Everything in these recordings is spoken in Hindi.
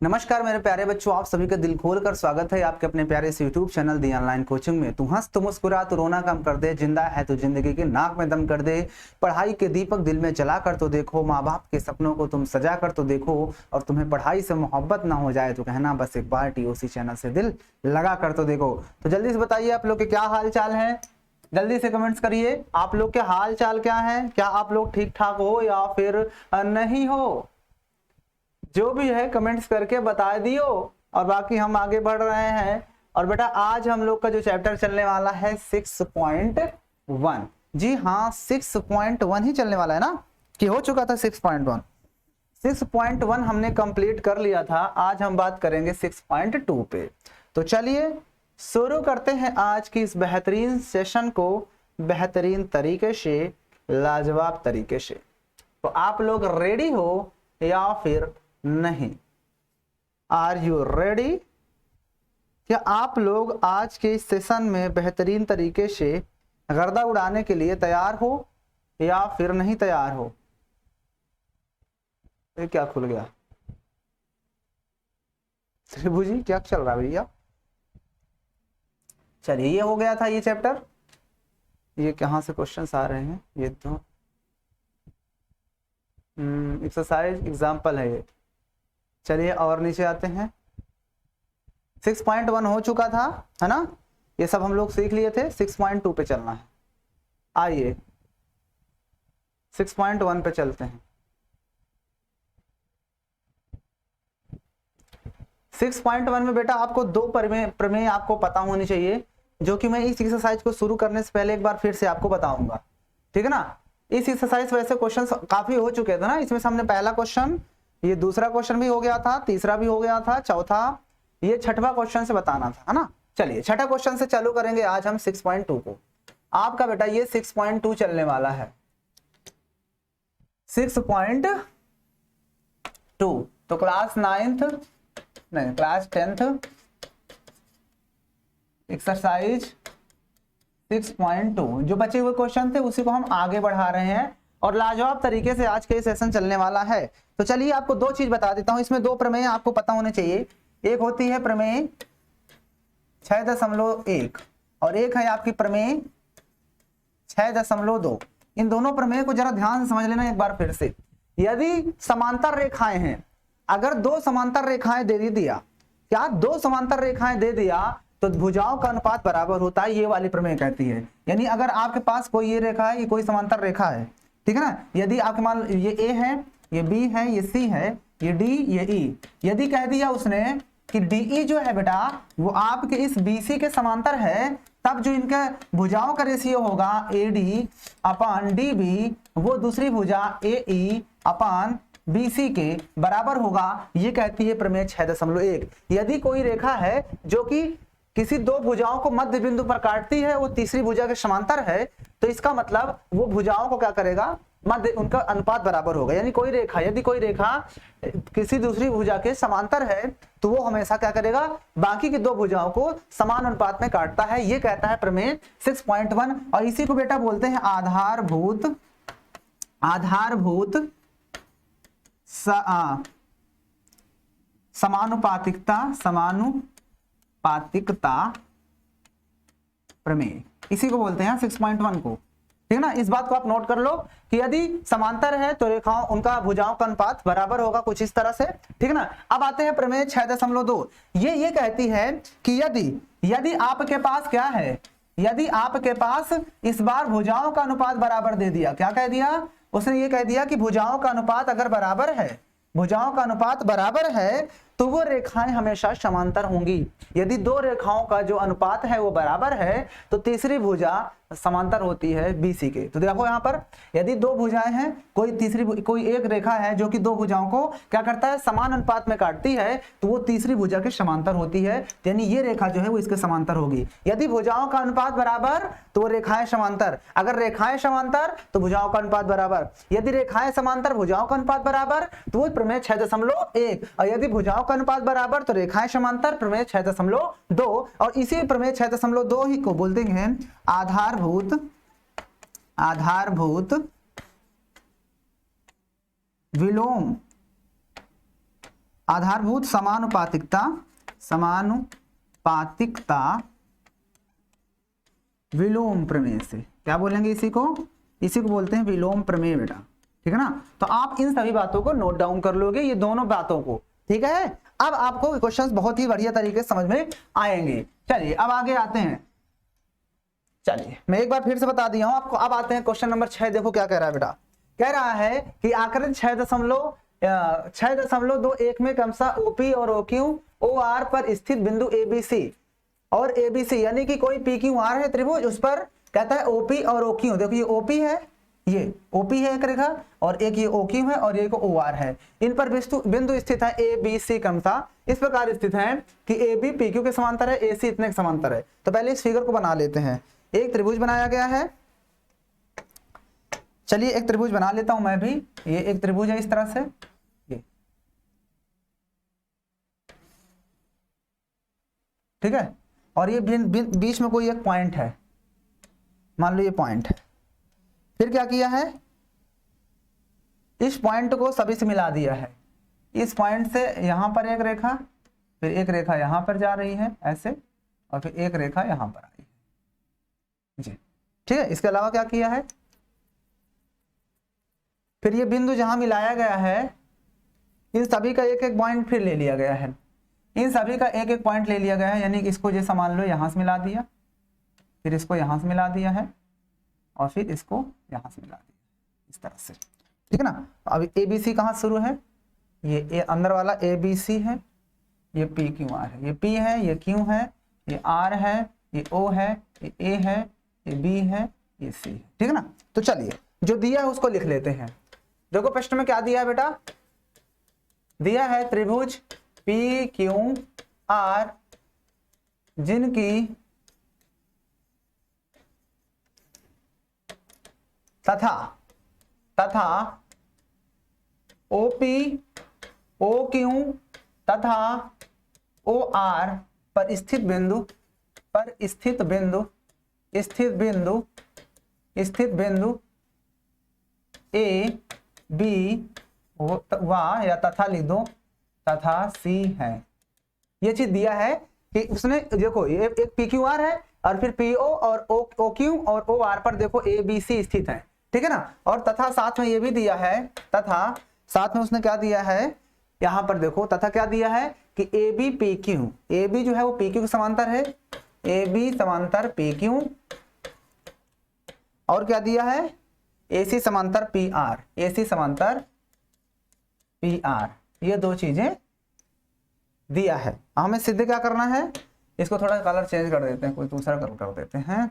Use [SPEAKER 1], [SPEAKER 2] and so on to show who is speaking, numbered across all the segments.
[SPEAKER 1] नमस्कार मेरे प्यारे बच्चों, आप सभी का दिल खोल कर स्वागत है आपके अपने प्यारे से यूट्यूब चैनल दी ऑनलाइन कोचिंग में। तू हंस तो मुस्कुरा, तो रोना कम कर दे, जिंदा है तो जिंदगी के नाक में दम कर दे। पढ़ाई के दीपक दिल में जला कर तो देखो, माँ बाप के सपनों को तुम सजा कर तो देखो। और तुम्हें पढ़ाई से मोहब्बत ना हो जाए तो कहना बस एक बार TOC चैनल से दिल लगा कर तो देखो। तो जल्दी से बताइए आप लोग के क्या हाल चाल है, जल्दी से कमेंट्स करिए। आप लोग के हाल चाल क्या है, क्या आप लोग ठीक ठाक हो या फिर नहीं हो? जो भी है कमेंट्स करके बता दियो। और बाकी हम आगे बढ़ रहे हैं। और बेटा आज हम लोग का जो चैप्टर चलने वाला है 6.1। जी हाँ, 6.1 ही चलने वाला है ना, कि हो चुका था 6.1। 6.1 हमने कंप्लीट कर लिया था। आज हम बात करेंगे 6.2 पे। तो चलिए शुरू करते हैं आज की इस बेहतरीन सेशन को, बेहतरीन तरीके से, लाजवाब तरीके से। तो आप लोग रेडी हो या फिर नहीं? Are you ready? क्या आप लोग आज के इस सेशन में बेहतरीन तरीके से गर्दा उड़ाने के लिए तैयार हो या फिर नहीं तैयार हो? ये क्या खुल गया? त्रिभुजी क्या चल रहा है भैया? चलिए ये हो गया था ये चैप्टर। ये कहाँ से क्वेश्चंस आ रहे हैं? ये तो एक्सरसाइज एग्जाम्पल है ये। चलिए और नीचे आते हैं। 6.1 हो चुका था, है ना? ये सब हम लोग सीख लिए थे। 6.2 पे चलना है। आइए 6.1 पे चलते हैं। 6.1 में बेटा आपको दो प्रमेय आपको पता होनी चाहिए, जो कि मैं इस एक्सरसाइज को शुरू करने से पहले एक बार फिर से आपको बताऊंगा, ठीक है ना? इस एक्सरसाइज वैसे क्वेश्चन काफी हो चुके थे ना। इसमें से हमने पहला क्वेश्चन, ये दूसरा क्वेश्चन भी हो गया था, तीसरा भी हो गया था, चौथा, ये छठवां क्वेश्चन से बताना था, है ना? चलिए छठा क्वेश्चन से चालू करेंगे आज हम 6.2 को। आपका बेटा ये 6.2 चलने वाला है। 6.2 तो क्लास 9th नहीं, क्लास 10th एक्सरसाइज 6.2 जो बचे हुए क्वेश्चन थे उसी को हम आगे बढ़ा रहे हैं और लाजवाब तरीके से आज के सेशन चलने वाला है। तो चलिए आपको दो चीज बता देता हूं। इसमें दो प्रमेय आपको पता होने चाहिए। एक होती है प्रमेय 6.1 और एक है आपकी प्रमेय 6.2। इन दोनों प्रमेय को जरा ध्यान से समझ लेना एक बार फिर से। यदि समांतर रेखाएं हैं, अगर दो समांतर रेखाएं दे दिया, क्या दो समांतर रेखाएं दे दिया तो भुजाओं का अनुपात बराबर होता है, ये वाली प्रमेय कहती है। यानी अगर आपके पास कोई ये रेखा है, ये कोई समांतर रेखा है, ठीक है ना? यदि आपके मान ये A है, ये B है, ये C है, ये D, ये E, यदि कह दिया उसने कि DE जो है बेटा वो आपके इस BC के समांतर है, तब जो इनका भुजाओं का रेशियो होगा AD अपान DB वो दूसरी भुजा AE अपान BC के बराबर होगा। ये कहती है प्रमेय 6.1। यदि कोई रेखा है जो कि किसी दो भुजाओं को मध्य बिंदु पर काटती है, वो तीसरी भुजा के समांतर है, तो इसका मतलब वो भुजाओं को क्या करेगा, मध्य उनका अनुपात बराबर होगा। यानी कोई रेखा, यदि कोई रेखा किसी दूसरी भुजा के समांतर है तो वो हमेशा क्या करेगा, बाकी की दो भुजाओं को समान अनुपात में काटता है। ये कहता है प्रमेय 6.1 और इसी को बेटा बोलते हैं आधारभूत समानुपातिकता प्रमेय, इसी को बोलते हैं 6.1 को, ठीक है ना? इस बात को आप नोट कर लो कि यदि समांतर है तो रेखाओं उनका भुजाओं का अनुपात बराबर होगा, कुछ इस तरह से, ठीक है ना? अब आते हैं प्रमेय 6.2। ये कहती है कि यदि आपके पास क्या है, यदि आपके पास इस बार भुजाओं का अनुपात बराबर दे दिया, क्या कह दिया उसने? ये कह दिया कि भुजाओं का अनुपात अगर बराबर है, भुजाओं का अनुपात बराबर है तो वो रेखाएं हमेशा समांतर होंगी। यदि दो रेखाओं का जो अनुपात है वो बराबर है तो तीसरी भुजा समांतर होती है BC के। तो देखो यहाँ पर यदि दो भुजाएं हैं, कोई एक रेखा है जो कि दो भुजाओं को क्या करता है, समान अनुपात में काटती है, तो वो तीसरी भुजा के समांतर होती है। यानी ये रेखा जो है वो इसके समांतर होगी। यदि भुजाओं का अनुपात बराबर तो वो रेखाएं समांतर, अगर रेखाएं समांतर तो भुजाओं का अनुपात बराबर, यदि रेखाएं समांतर भुजाओं का अनुपात बराबर तो वो प्रमेय 6.1, और यदि भुजाओं का अनुपात बराबर तो रेखाएं समांतर, प्रमेय 6.2। और इसी प्रमेय 6.2 ही को बोलते हैं आधारभूत विलोम आधारभूत समानुपातिकता, समानुपातिकता विलोम प्रमेय से। क्या बोलेंगे इसी को? इसी को बोलते हैं विलोम प्रमेय बेटा, ठीक है ना। तो आप इन सभी बातों को नोट डाउन कर लोगे, ये दोनों बातों को, ठीक है। अब आपको क्वेश्चंस बहुत ही बढ़िया तरीके से समझ में आएंगे। चलिए अब आगे आते हैं। चलिए मैं एक बार फिर से बता दिया हूं आपको। अब आते हैं क्वेश्चन नंबर 6। देखो क्या कह रहा है बेटा। कह रहा है कि आकृति 6.21 में क्रमशः ओपी और ओक्यू ओ आर पर स्थित बिंदु एबीसी और एबीसी यानी कि कोई पी क्यू आर है त्रिभुज, उस पर कहता है ओपी और ओक्यू। देखो ये ओपी है, ये ओपी है एक रेखा, और एक ये ओक्यू है और एक ओ आर है। इन पर बिंदु स्थित है ए बी सी क्रमशः इस प्रकार स्थित है कि ए बी पी क्यू के समांतर है, ए सी इतने के समांतर है। तो पहले इस फिगर को बना लेते हैं। एक त्रिभुज बनाया गया है। चलिए एक त्रिभुज बना लेता हूं मैं भी। ये एक त्रिभुज है इस तरह से, ये ठीक है। और ये बीच में कोई एक पॉइंट है, मान लो ये पॉइंट है। फिर क्या किया है, इस पॉइंट को सभी से मिला दिया है। इस पॉइंट से यहां पर एक रेखा, फिर एक रेखा यहां पर जा रही है ऐसे, और फिर एक रेखा यहां पर आई है जी, ठीक है। इसके अलावा क्या किया है, फिर ये बिंदु जहां मिलाया गया है इन सभी का एक एक पॉइंट फिर ले लिया गया है। इन सभी का एक एक पॉइंट ले लिया गया है, यानी कि इसको जैसा मान लो यहां से मिला दिया, फिर इसको यहां से मिला दिया है, और फिर इसको यहां से मिला दिया, इस तरह से, ठीक है ना। अब ए बी सी कहाँ शुरू है, ये अंदर वाला ए बी सी है, ये पी क्यू आर है, ये पी है, ये क्यू है, ये आर है, ये ओ है, ये ए है, ये बी है, ये सी है, ठीक है ना। तो चलिए जो दिया है उसको लिख लेते हैं। देखो प्रश्न में क्या दिया है बेटा, दिया है त्रिभुज पी क्यू आर जिनकी तथा ओपी ओ क्यू तथा ओ आर पर स्थित बिंदु ए बी व या तथा लिख दो तथा सी है। ये चीज दिया है कि उसने देखो ये एक पी क्यू आर है और फिर पी ओ और ओ क्यू और ओ आर पर देखो ए बी सी स्थित है, ठीक है ना। और तथा साथ में ये भी दिया है, तथा साथ में उसने क्या दिया है, यहां पर देखो तथा क्या दिया है कि A B P Q, A B जो है वो पी क्यू के समांतर है, ए बी समांतर पी क्यू, और क्या दिया है ए सी समांतर पी आर, ए सी समांतर पी आर, ये दो चीजें दिया है। हमें सिद्ध क्या करना है, इसको थोड़ा कलर चेंज कर देते हैं, कोई दूसरा कलर कर देते हैं,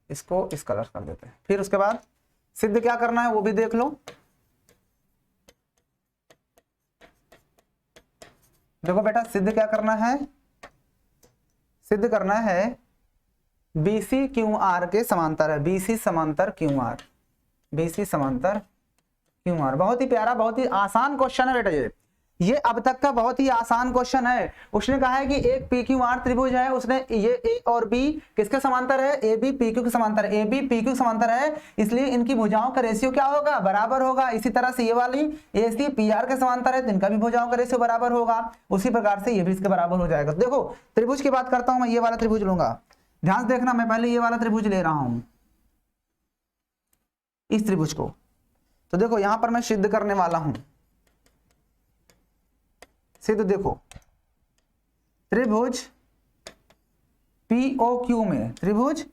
[SPEAKER 1] इसको इस कलर कर देते हैं। फिर उसके बाद सिद्ध क्या करना है वो भी देख लो। देखो बेटा सिद्ध क्या करना है, सिद्ध करना है BC QR के समांतर है, BC समांतर QR, BC समांतर QR। बहुत ही प्यारा, बहुत ही आसान क्वेश्चन है बेटा ये अब तक का बहुत ही आसान क्वेश्चन है। उसने कहा है कि एक PQR त्रिभुज है, उसने ये A और B किसके समांतर है, AB PQ के समांतर है, AB PQ समांतर है, इसलिए इनकी भुजाओं का रेशियो क्या होगा, बराबर होगा। इसी तरह से ये वाली AC PR के समांतर है तो इनका भी भुजाओं का रेशियो बराबर होगा, उसी प्रकार से ये भी इसके बराबर हो जाएगा। देखो त्रिभुज की बात करता हूं, मैं ये वाला त्रिभुज लूंगा, ध्यान से देखना, मैं पहले ये वाला त्रिभुज ले रहा हूं, इस त्रिभुज को। तो देखो यहां पर मैं सिद्ध करने वाला हूं, सिद्ध देखो त्रिभुज POQ में, त्रिभुज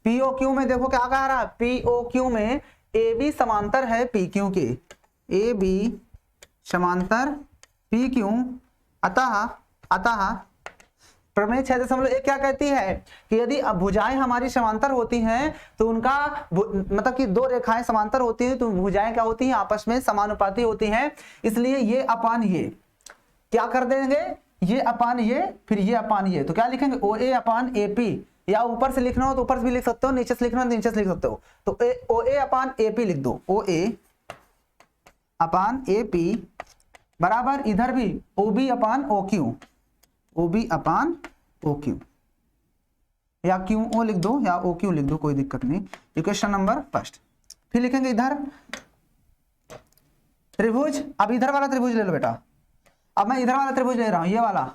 [SPEAKER 1] POQ में देखो क्या कह रहा है, POQ में AB समांतर है PQ के, AB समांतर PQ, अतः प्रमेय 6.1 क्या कहती है कि यदि भुजाएं हमारी समांतर होती हैं तो उनका मतलब कि दो रेखाएं समांतर होती हैं तो भुजाएं क्या होती हैं, आपस में समानुपाती होती हैं। इसलिए ये अपान ये क्या कर देंगे, ये अपान ये, फिर ये अपान ये, तो क्या लिखेंगे OA अपान AP, या ऊपर से लिखना हो तो ऊपर से भी लिख सकते हो, नीचे से लिखना हो तो नीचे से लिख सकते हो। तो OA अपान AP लिख दो, OA अपान AP बराबर इधर भी OB अपान OQ, OB अपान OQ, या QO लिख दो या OQ लिख दो, कोई दिक्कत नहीं। Equation number first. फिर लिखेंगे इधर त्रिभुज, अब इधर वाला त्रिभुज ले लो बेटा, अब मैं इधर वाला त्रिभुज ले रहा हूं, ये वाला,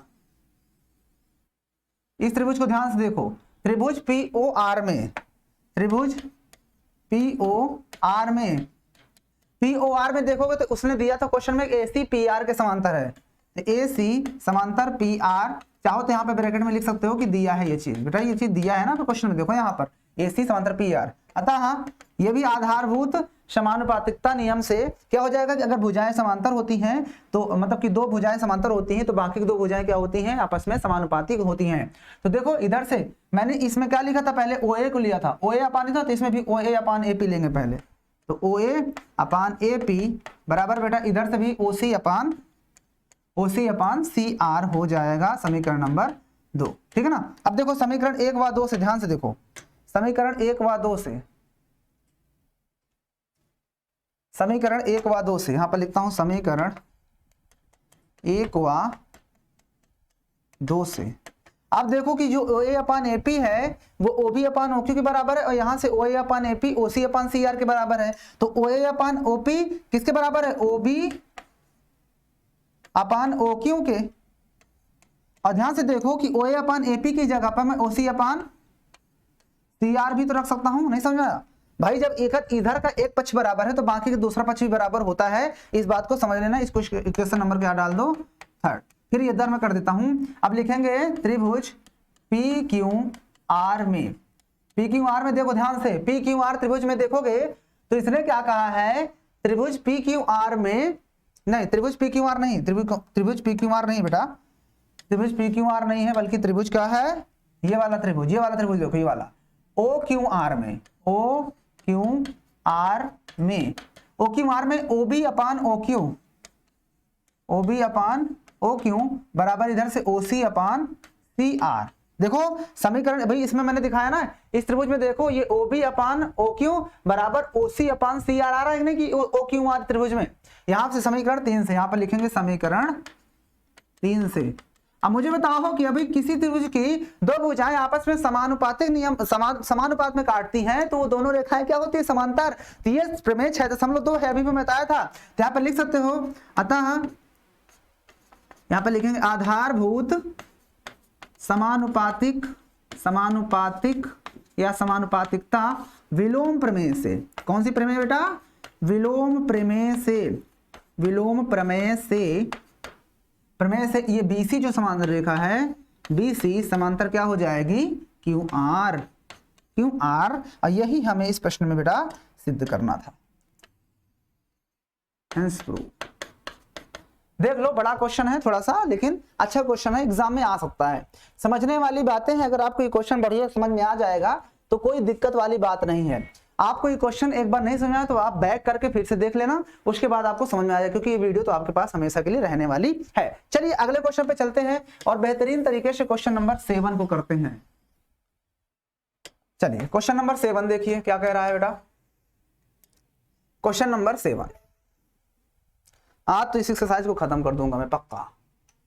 [SPEAKER 1] इस त्रिभुज को ध्यान से देखो, त्रिभुज POR में, त्रिभुज POR में, POR में देखोगे तो उसने दिया था क्वेश्चन में AC PR के समांतर है, तो AC समांतर PR, चाहो तो यहाँ पे ब्रैकेट में लिख सकते हो कि दिया है ये चीज, बेटा ये चीज दिया है ना क्वेश्चन में, देखो यहाँ पर AC समांतर PR, अतः ये भी आधारभूत समानुपातिकता नियम से क्या हो जाएगा कि अगर भुजाएं समांतर होती हैं तो मतलब कि दो भुजाएं समांतर होती हैं तो बाकी की दो भुजाएं क्या होती हैं, आपस में समानुपातिक होती हैं। तो देखो इधर से मैंने इसमें क्या लिखा था, पहले OA को लिया था, OA अपान था, तो इसमें भी OA अपान AP लेंगे पहले, तो OA अपान AP बराबर बेटा इधर से भी OC अपान CR हो जाएगा, समीकरण नंबर 2, ठीक है ना। अब देखो समीकरण 1 व 2 से ध्यान से देखो, समीकरण 1 व 2 से, समीकरण 1 व 2 से यहां पर लिखता हूं, समीकरण 1 व 2 से अब देखो कि जो OA अपान AP है वो OB अपान OQ के बराबर है और यहां से OA अपान AP OC अपान CR के बराबर है, तो OA अपान OP किसके बराबर है, OB अपान OQ के, और ध्यान से देखो कि OA अपान AP की जगह पर मैं OC अपान CR भी तो रख सकता हूं, नहीं समझा भाई, जब इधर का एक पक्ष बराबर है तो बाकी का दूसरा पक्ष भी बराबर होता है, इस बात को समझ लेना। इसको इक्वेशन नंबर क्या डाल दो, 3rd। फिर ये इधर मैं कर देता हूं, अब लिखेंगे त्रिभुज PQR में, PQR में देखो ध्यान से, PQR त्रिभुज में देखोगे तो इसने क्या कहा है, त्रिभुज PQR में, नहीं त्रिभुज PQR नहीं, त्रिभुज PQR नहीं बेटा, त्रिभुज PQR नहीं है, बल्कि त्रिभुज क्या है, ये वाला त्रिभुज, ये वाला त्रिभुज देखो, ये वाला OQR में, OQR में, OQR में OB अपान OQ, OB अपान OQ बराबर इधर से OC अपान CR। देखो समीकरण भाई इसमें मैंने दिखाया ना, इस त्रिभुज में देखो ये OB अपान OQ बराबर OC अपान CR आ रहा है नहीं कि OQR त्रिभुज में, यहां से समीकरण 3 से, यहां पर लिखेंगे समीकरण 3 से। अब मुझे बताओ कि अभी किसी त्रिभुज की दो भुजाएं आपस में समानुपातिक नियम समानुपात में काटती हैं तो वो दोनों रेखाएं क्या होती है, समांतर। तो ये प्रमेय 6.2 है, अभी मैं बताया था, तो यहाँ पर लिख सकते हो, अतः यहाँ पर लिखेंगे आधारभूत समानुपातिक या समानुपातिकता विलोम प्रमेय से, कौन सी प्रमेय बेटा, विलोम प्रमेय से ये BC जो समांतर रेखा है, BC समांतर क्या हो जाएगी, QR, और यही हमें इस प्रश्न में बेटा सिद्ध करना था। देख लो बड़ा क्वेश्चन है थोड़ा सा, लेकिन अच्छा क्वेश्चन है, एग्जाम में आ सकता है, समझने वाली बातें हैं। अगर आपको ये क्वेश्चन बढ़िया समझ में आ जाएगा तो कोई दिक्कत वाली बात नहीं है। आपको ये क्वेश्चन एक बार नहीं समझ आया तो आप बैक करके फिर से देख लेना, उसके बाद आपको समझ में आ जाएगा, क्योंकि ये वीडियो तो आपके पास हमेशा के लिए रहने वाली है। चलिए अगले क्वेश्चन पे चलते हैं और बेहतरीन तरीके से क्वेश्चन नंबर 7 को करते हैं। चलिए क्वेश्चन नंबर 7 देखिए क्या कह रहा है बेटा, क्वेश्चन नंबर 7, आज तो इस एक्सरसाइज को खत्म कर दूंगा मैं पक्का।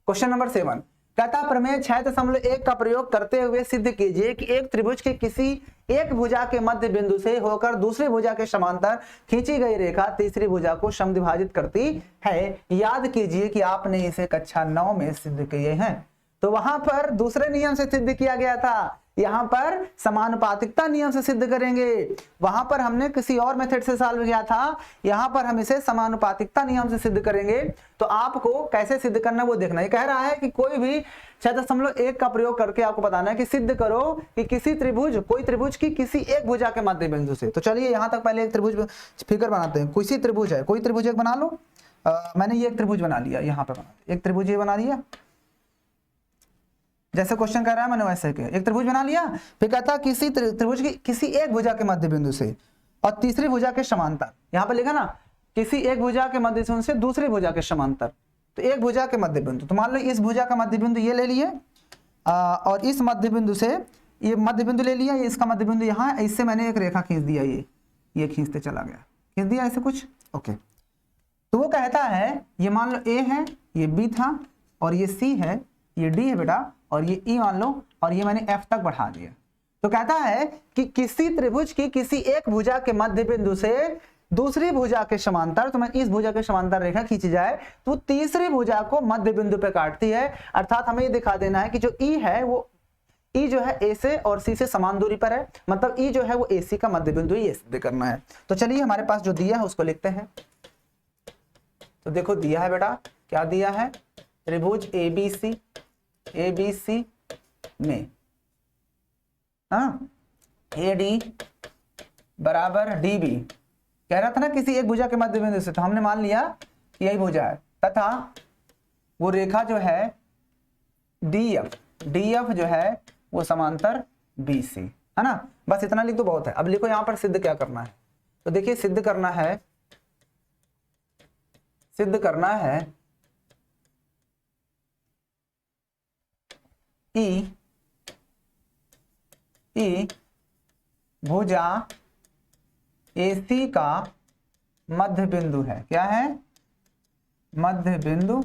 [SPEAKER 1] क्वेश्चन नंबर 7 कहता प्रमेय 6.1 का प्रयोग करते हुए सिद्ध कीजिए कि एक त्रिभुज के किसी एक भुजा के मध्य बिंदु से होकर दूसरी भुजा के समांतर खींची गई रेखा तीसरी भुजा को समद्विभाजित करती है। याद कीजिए कि आपने इसे कक्षा 9 में सिद्ध किए हैं, तो वहां पर दूसरे नियम से सिद्ध किया गया था, यहां पर समानुपातिकता नियम से सिद्ध करेंगे। वहां पर हमने किसी और मेथड से सॉल्व किया था, यहां पर हम इसे समानुपातिकता नियम से सिद्ध करेंगे। तो आपको कैसे सिद्ध करना वो देखना। ये कह रहा है कि कोई भी 6.1 का प्रयोग करके आपको बताना है कि सिद्ध करो कि किसी त्रिभुज, कोई त्रिभुज की किसी एक भुजा के मध्य बिंदु से। तो चलिए यहां तक पहले एक त्रिभुज फिगर बनाते हैं। किसी त्रिभुज है, कोई त्रिभुज एक बना लो। मैंने ये एक त्रिभुज बना लिया, यहाँ पे बना एक त्रिभुज ये बना लिया, जैसे क्वेश्चन कर रहा है मैंने वैसे के एक त्रिभुज बना लिया। फिर कहता किसी त्रिभुज की किसी एक भुजा के मध्य बिंदु से और तीसरी भुजा के समांतर, यहाँ पर लिखा ना किसी एक भुजा के मध्य बिंदु से दूसरी भुजा के समांतर। तो एक भुजा के मध्य बिंदु, तो मान लो इस भुजा का मध्य बिंदु ये ले लिए और इस मध्य बिंदु से ये मध्य बिंदु ले लिया, इसका मध्य बिंदु यहाँ, इससे मैंने एक रेखा खींच दिया, ये खींचते चला गया, खींच दिया ऐसे कुछ। ओके, तो वो कहता है ये मान लो A है, ये B था और ये C है, ये D है बेटा, और ये E मान लो, और ये मैंने F तक बढ़ा दिया। तो कहता है कि किसी त्रिभुज की किसी एक भुजा के मध्य बिंदु से दूसरी भुजा के समांतर, तो मैं इस भुजा के समांतर रेखा खींची जाए तो तीसरी भुजा को मध्य बिंदु पे काटती है। अर्थात हमें ये दिखा देना है कि जो ई है वो ई जो है ए से और सी से समान दूरी पर है, मतलब ई जो है वो ए सी का मध्य बिंदु ये सिद्ध करना है। तो चलिए हमारे पास जो दिया है उसको लिखते हैं। तो देखो दिया है बेटा, क्या दिया है, त्रिभुज एबीसी में एडी बराबर डीबी, कह रहा था ना किसी एक भुजा के मध्य बिंदु से, तो हमने मान लिया कि यही भुजा है, तथा वो रेखा जो है डीएफ जो है वो समांतर बीसी है ना। बस इतना लिख दो बहुत है। अब लिखो यहां पर सिद्ध क्या करना है। तो देखिए सिद्ध करना है ई भुजा AC का मध्य बिंदु है। क्या है, मध्य बिंदु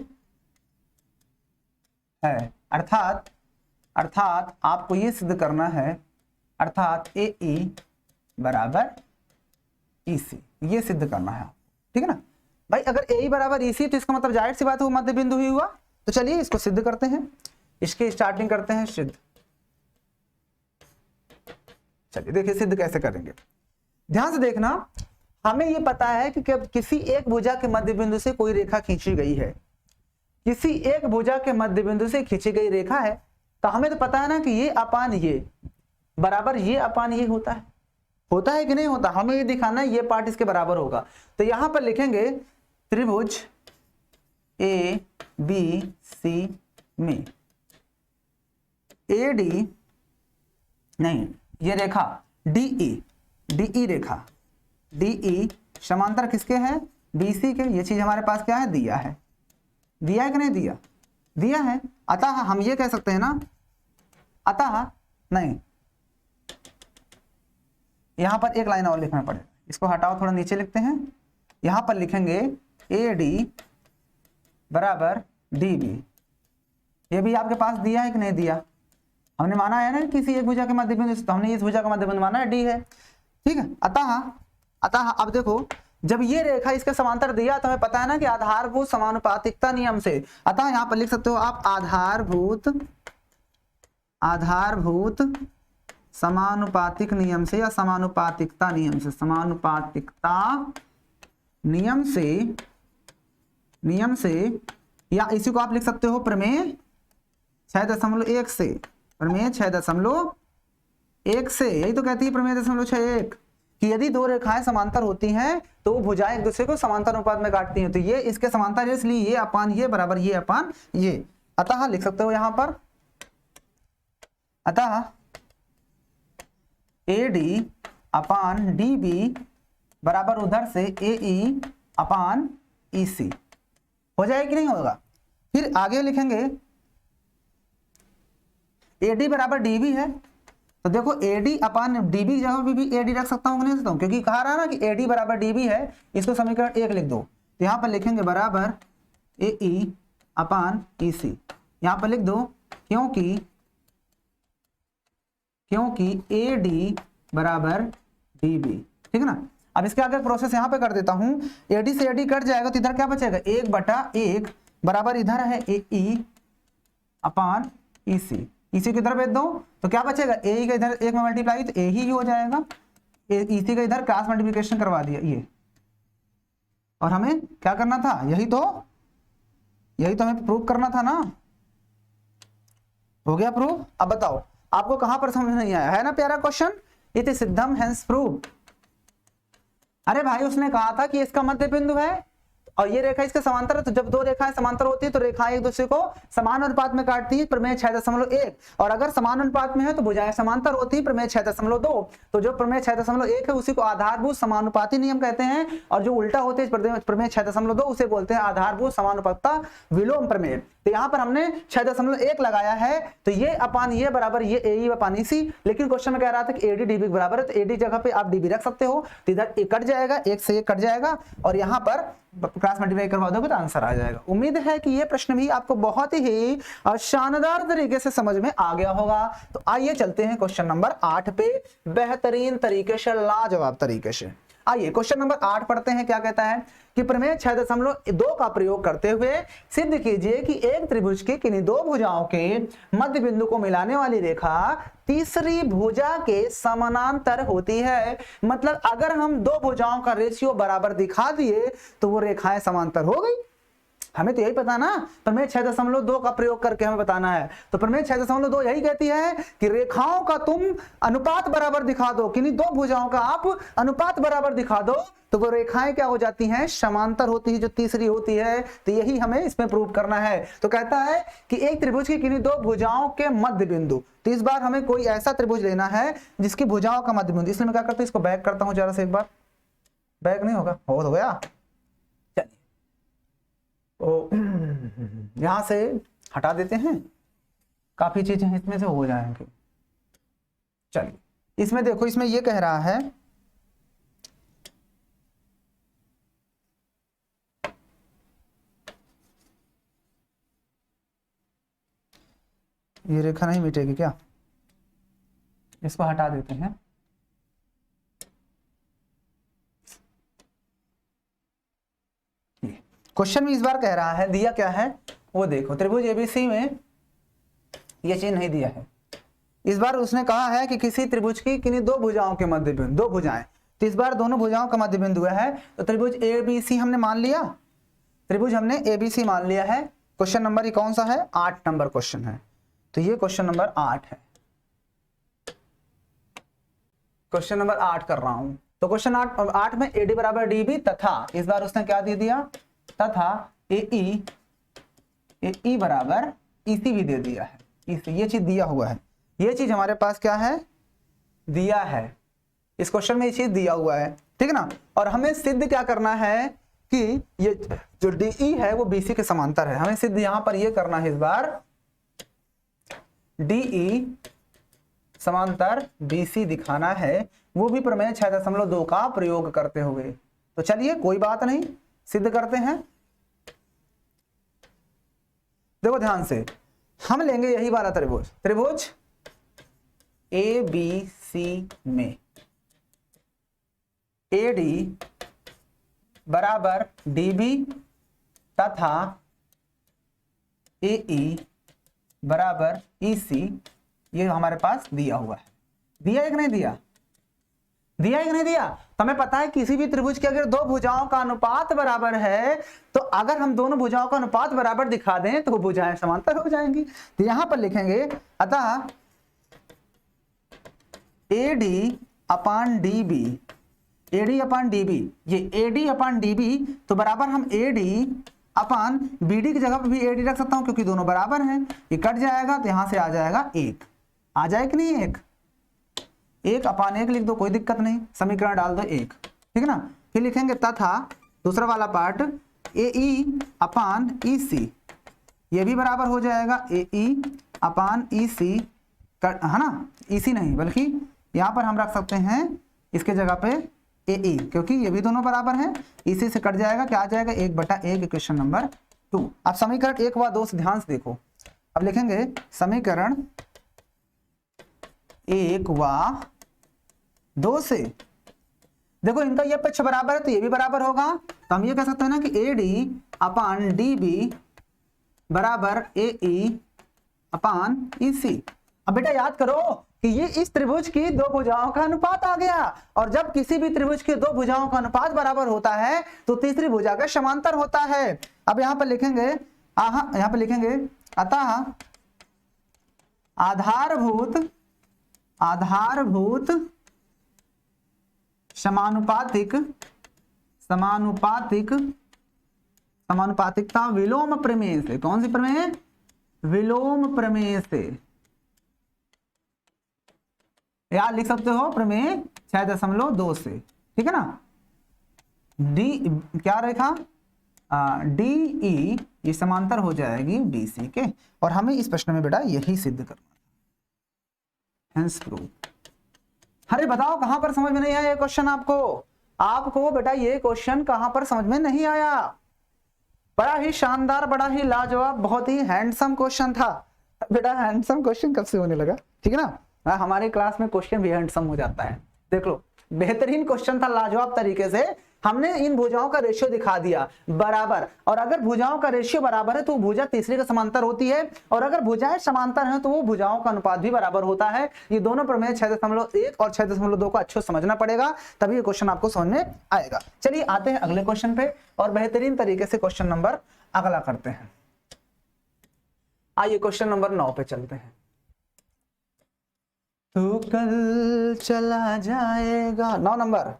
[SPEAKER 1] है। अर्थात आपको ये सिद्ध करना है, अर्थात AE बराबर EC, ये सिद्ध करना है, ठीक है ना भाई। अगर AE बराबर EC तो इसका मतलब जाहिर सी बात है वो मध्य बिंदु ही हुआ। तो चलिए इसको सिद्ध करते हैं, इसकी स्टार्टिंग करते हैं सिद्ध। चलिए देखिए सिद्ध कैसे करेंगे, ध्यान से देखना। हमें ये पता है कि किसी एक भुजा के मध्य बिंदु से कोई रेखा खींची गई है, किसी एक भुजा के मध्य बिंदु से खींची गई रेखा है, तो हमें तो पता है ना कि ये अपान ये बराबर ये अपान ये होता है कि नहीं होता। हमें ये दिखाना है ये पार्ट इसके बराबर होगा। तो यहां पर लिखेंगे त्रिभुज ABC में AD नहीं, ये रेखा DE रेखा DE समांतर किसके है, BC के। ये चीज हमारे पास क्या है, दिया है कि नहीं दिया है। अतः हम ये कह सकते हैं ना, अतः नहीं, यहां पर एक लाइन और लिखना पड़ेगा, इसको हटाओ थोड़ा नीचे लिखते हैं। यहां पर लिखेंगे AD बराबर DB। ये भी आपके पास दिया है कि नहीं दिया, हमने माना है ना किसी एक भुजा के मध्य बिंदु से, तो हमने इस भुजा का मध्य बिंदु माना है D है, ठीक है। अतः अब देखो जब ये रेखा इसके समांतर दिया तो हमें पता है ना कि आधारभूत समानुपातिकता नियम से, अतः यहां पर लिख सकते हो आप आधारभूत समानुपातिक नियम से या समानुपातिकता नियम से या इसी को आप लिख सकते हो प्रमेय 6.1 से, प्रमेय 6.1 से, यही तो कहती है प्रमेय 6.1 कि यदि दो रेखाएं समांतर होती हैं तो वो भुजाएं एक दूसरे को समांतर अनुपात में काटती हैं। तो ये इसके समांतर है, इसलिए ये अपान ये बराबर ये अपान ये। अतः लिख सकते हो यहां पर, अतः AD अपान DB बराबर उधर से AE अपान EC हो जाएगा कि नहीं होगा। फिर आगे लिखेंगे AD बराबर DB है, तो देखो AD अपान DB की जगह भी AD रख सकता हूं नहीं सकता हूं, क्योंकि कहा रहा ना कि AD बराबर DB है, इसको समीकरण 1 लिख दो। तो यहां पर लिखेंगे बराबर AE अपान EC, यहां पर लिख दो क्योंकि AD बराबर DB, ठीक है ना। अब इसके आगे प्रोसेस यहां पे कर देता हूं, AD से AD कट जाएगा तो इधर क्या बचेगा, 1/1 बराबर इधर है AE अपान EC, EC को इधर भेज दो तो क्या बचेगा, AE का इधर 1 में मल्टीप्लाई तो A ही हो जाएगा, EC का इधर क्रॉस मल्टीप्लिकेशन करवा दिया ये। और हमें क्या करना था, यही तो हमें प्रूव करना था ना। हो गया प्रूव। अब बताओ आपको कहां पर समझ नहीं आया है ना, प्यारा क्वेश्चन, इति सिद्धम हेंस प्रूव। अरे भाई उसने कहा था कि इसका मध्य बिंदु है और ये रेखा इसके समांतर है, तो जब दो रेखाएं समांतर होती है तो रेखाएं एक दूसरे को समान अनुपात में काटती है, प्रमेय 6.1, और अगर समान अनुपात में है तो भुजाएं समांतर होती है, प्रमेय 6.2। तो जो प्रमेय 6.1 है उसी को आधारभूत समानुपाती नियम कहते हैं, और जो उल्टा होते हैं प्रमेय 6.2 उसे बोलते हैं आधारभूत समानुपातता विलोम प्रमेय। तो यहाँ पर हमने 6.1 लगाया है, तो ये अपान ये बराबर ये AE अपान EC। लेकिन क्वेश्चन में कह रहा था कि AD DB बराबर है, तो AD जगह पे आप DB रख सकते हो, तो इधर एक कट जाएगा, एक से एक कट जाएगा और यहाँ पर क्रॉस मल्टीप्लाई करवा दोगे तो आंसर आ जाएगा। उम्मीद है कि ये प्रश्न भी आपको बहुत ही शानदार तरीके से समझ में आ गया होगा। तो आइए चलते हैं क्वेश्चन नंबर 8 पे बेहतरीन तरीके से, लाजवाब तरीके से। आइए क्वेश्चन नंबर 8 पढ़ते हैं। क्या कहता है कि प्रमेय 6.2 का प्रयोग करते हुए सिद्ध कीजिए कि एक त्रिभुज की किन्हीं दो भुजाओं के मध्य बिंदु को मिलाने वाली रेखा तीसरी भुजा के समानांतर होती है। मतलब अगर हम दो भुजाओं का रेशियो बराबर दिखा दिए तो वो रेखाएं समांतर हो गई। हमें तो यही पता ना, प्रमेय 6.2 का प्रयोग करके हमें बताना है। तो प्रमेय 6.2 यही कहती है कि रेखाओं का तुम अनुपात बराबर दिखा दो, किन्हीं दो भुजाओं का आप अनुपात बराबर दिखा दो तो वो रेखाएं क्या हो जाती हैं, समांतर होती है, जो तीसरी होती है। तो यही हमें इसमें प्रूव करना है। तो कहता है कि एक त्रिभुज की किन्हीं दो भुजाओं के मध्य बिंदु, तो इस बार हमें कोई ऐसा त्रिभुज लेना है जिसकी भुजाओं का मध्य बिंदु। इसलिए मैं क्या करता हूं, इसको बैक करता हूं जरा से, एक बार बैक नहीं होगा, हो गया। तो यहां से हटा देते हैं, काफी चीजें इसमें से हो जाएंगी। चलिए इसमें देखो, इसमें ये कह रहा है ये रेखा नहीं मिटेगी क्या, इसको हटा देते हैं। क्वेश्चन में इस बार कह रहा है, दिया क्या है वो देखो, त्रिभुज एबीसी में ये चीज नहीं दिया है। इस बार उसने कहा है कि किसी त्रिभुज की किन्हीं दो भुजाओं के मध्य बिंदु, दो भुजाएं, तो इस बार दोनों भुजाओं का मध्य बिंदु है। तो त्रिभुज एबीसी हमने मान लिया, त्रिभुज हमने एबीसी मान लिया है। क्वेश्चन नंबर ये कौन सा है, 8 नंबर क्वेश्चन है। तो ये क्वेश्चन नंबर 8 है, क्वेश्चन नंबर 8 कर रहा हूं। तो क्वेश्चन 8 में एडी बराबर डीबी तथा, इस बार उसने क्या दे दिया, तथा ए बराबर ईसी भी दे दिया है। ये चीज दिया हुआ है, ये चीज हमारे पास क्या है, दिया है। इस क्वेश्चन में ये चीज दिया हुआ है, ठीक है ना। और हमें सिद्ध क्या करना है कि ये जो डीई है वो बीसी के समांतर है। हमें सिद्ध यहां पर ये करना है, इस बार डीई समांतर बीसी दिखाना है, वो भी प्रमेय 6.2 का प्रयोग करते हुए। तो चलिए कोई बात नहीं, सिद्ध करते हैं। देखो ध्यान से, हम लेंगे यही वाला त्रिभुज, त्रिभुज ए बी सी में एडी बराबर डीबी तथा एई बराबर ईसी, ये हमारे पास दिया हुआ है। दिया एक नहीं दिया, दिया एक नहीं दिया। तो हमें पता है किसी भी त्रिभुज की अगर दो भुजाओं का अनुपात बराबर है, तो अगर हम दोनों भुजाओं का अनुपात बराबर दिखा दें तो वो भुजाएं समांतर हो जाएंगी। तो यहां पर लिखेंगे, अतः एडी अपान डीबी, एडी अपान डीबी, ये एडी अपान डीबी, तो बराबर हम एडी अपान बीडी की जगह पर भी एडी रख सकता हूं क्योंकि दोनों बराबर हैं। ये कट जाएगा तो यहां से आ जाएगा 1, आ जाए कि नहीं, 1 अपान 1 लिख दो, कोई दिक्कत नहीं, समीकरण डाल दो 1, ठीक है ना। फिर लिखेंगे तथा दूसरा वाला पार्ट एई अपान ईसी, ये भी बराबर हो जाएगा एई अपान ईसी, है ना, ईसी नहीं बल्कि यहां पर हम रख सकते हैं इसके जगह पे एई, क्योंकि ये भी दोनों बराबर हैं। ईसी से कट जाएगा, क्या आ जाएगा, 1/1, इक्वेशन नंबर 2। अब समीकरण 1 व 2 से ध्यान से देखो। अब लिखेंगे समीकरण 1 व 2 से, देखो इनका ये पक्ष बराबर है तो ये भी बराबर होगा। तो हम ये कह सकते हैं ना कि एडी अपान डीबी बराबर एई अपान ईसी। अब बेटा याद करो कि ये इस त्रिभुज की दो भुजाओं का अनुपात आ गया, और जब किसी भी त्रिभुज की दो भुजाओं का अनुपात बराबर होता है तो तीसरी भुजा का समांतर होता है। अब यहां पर लिखेंगे, यहां पर लिखेंगे अतः आधारभूत समानुपातिकता विलोम प्रमेय से, कौन सी प्रमेय, विलोम प्रमेय से, या लिख सकते हो प्रमेय 6.2 से, ठीक है ना। डी क्या रेखा, डीई ये समांतर हो जाएगी बीसी के, और हमें इस प्रश्न में बेटा यही सिद्ध करना है, हेंस प्रूव। अरे बताओ कहां पर समझ में नहीं आया ये क्वेश्चन, आपको बेटा ये क्वेश्चन कहां पर समझ में नहीं आया। बड़ा ही शानदार, बड़ा ही लाजवाब, बहुत ही हैंडसम क्वेश्चन था बेटा। हैंडसम क्वेश्चन कब से होने लगा, ठीक है ना। हमारे क्लास में क्वेश्चन भी हैंडसम हो जाता है, देख लो। बेहतरीन क्वेश्चन था, लाजवाब तरीके से हमने इन भुजाओं का रेशियो दिखा दिया बराबर। और अगर भुजाओं का रेशियो बराबर है तो भुजा तीसरे का समांतर होती है, और अगर भुजाएं समांतर हैं तो वो भुजाओं का अनुपात भी बराबर होता है। ये दोनों प्रमेय 6.1 और 6.2 को अच्छे से समझना पड़ेगा, तभी ये क्वेश्चन आपको समझ में आएगा। चलिए आते हैं अगले क्वेश्चन पे और बेहतरीन तरीके से क्वेश्चन नंबर अगला करते हैं। आइए क्वेश्चन नंबर 9 पे चलते हैं। तू कल चला जाएगा, 9 नंबर